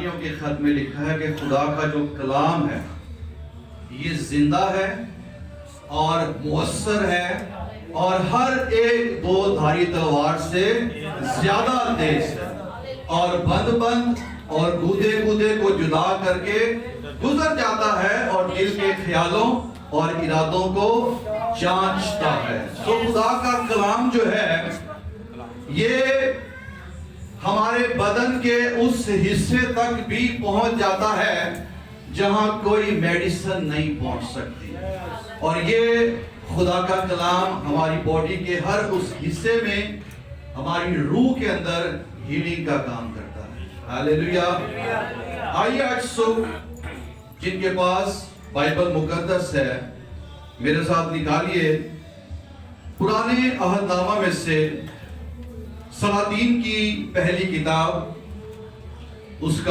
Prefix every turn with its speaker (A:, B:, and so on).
A: عبرانیوں کے خط میں لکھا ہے کہ خدا کا جو کلام ہے یہ زندہ ہے اور مؤثر ہے اور ہر ایک دو دھاری تلوار سے زیادہ تیز ہے اور بند اور گودے کو جدا کر کے گزر جاتا ہے اور دل کے خیالوں اور ارادوں کو جانچتا ہے۔ تو خدا کا کلام جو ہے یہ ہمارے بدن کے اس حصے تک بھی پہنچ جاتا ہے جہاں کوئی میڈیسن نہیں پہنچ سکتی، اور یہ خدا کا کلام ہماری باڈی کے ہر اس حصے میں ہماری روح کے اندر ہیلنگ کا کام کرتا ہے۔ ہاللیلویا۔ آئیے آج صبح جن کے پاس بائبل مقدس ہے میرے ساتھ نکالیے پرانے عہد نامہ میں سے سلاطین کی پہلی کتاب اس کا